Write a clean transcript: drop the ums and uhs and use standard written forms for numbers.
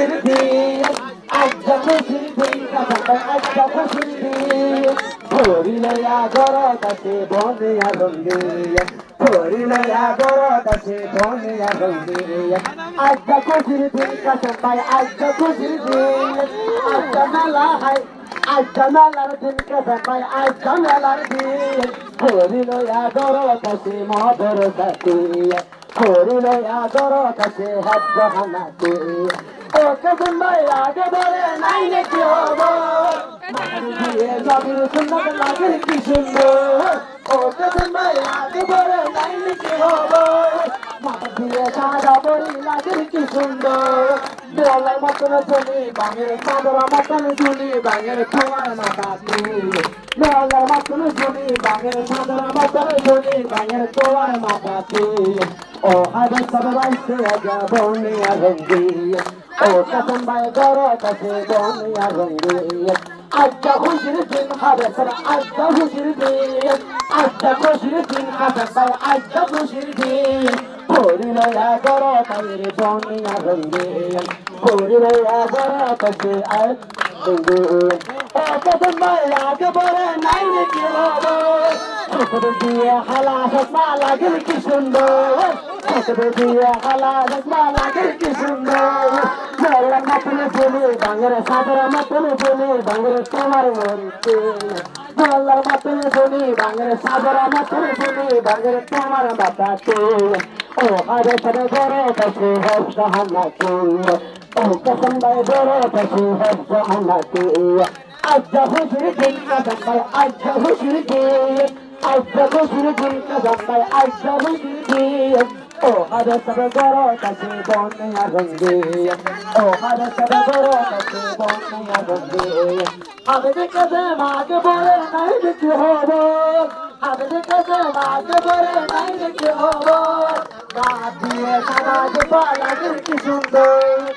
খুশির দিন আজকে খুশির দিন আজকে খুশির দিন ধরিলয়া গরত আছে বনিয়া রঙ্গে ধরিলয়া গরত আছে বনিয়া রঙ্গে আজকে খুশির দিন কাসম ভাই আজকে খুশির দিন আজকে মেলা হাই আজকে মেলার দিন কাসম ভাই আজকে মেলার দিন ধরিলয়া গরত আছে মদর সাথে ধরিলয়া গরত আছে হাত হানাতে ও কাসম ভাই আগে বলে নাই নাকি হবো নবীর সুন্নাত লাগে কি সুন্দর ও কাসম ভাই আগে বলে নাই নাকি হবো মাথা দিয়ে সাদা বড়ি লাগে কি সুন্দর দেওয়ালের মতন চলি বাঙের চাদর মতন চুলি বাঙের তোমার মাথা দেওয়ালের মতন চলি বাঙের চাদর মতন চুলি বাঙের তোমার মাথা ও হাবে সব বাইসে আজা বনিয়া রঙ্গি ও কাসম ভাই গরত আছে বনিয়া রঙ্গি আজকে খুশির দিন হবে সব আজকে খুশির দিন আজকে খুশির দিন হবে সব আজকে খুশির দিন ধরিলয়া গরত আছে বনিয়া রঙ্গি ধরিলয়া গরত আছে আজ রঙ্গি ও কাসম ভাই আগে বলে নাই নাকি হবো ছোট দিয়ে হালা সসমা লাগে কি সুন্দর ছোট দিয়ে হালা সসমা লাগে কি সুন্দর মেলার মতনে চলে বাঙের সাদর মতনে চলে বাঙের তোমার মরিতে মেলার মতনে চলে বাঙের সাদর মতনে চলে বাঙের তোমার বাতাতে ও হারে সরে গড়ে বসে হব সহানাতে ও কাসম ভাই গড়ে বসে হব সহানাতে আজকে খুশির দিন কাসম ভাই আজকে খুশির দিন আজকে খুশির দিন কাসম ভাই আজকে খুশির দিন ও হারে সবে গরত আছে বনিয়া রঙ্গে ও হারে সবে গরত আছে বনিয়া রঙ্গে আমি দেখে মাকে বলে নাই দেখি হবো আমি দেখে মাকে বলে নাই দেখি হবো না দিয়ে সাদা যে পালা কি সুন্দর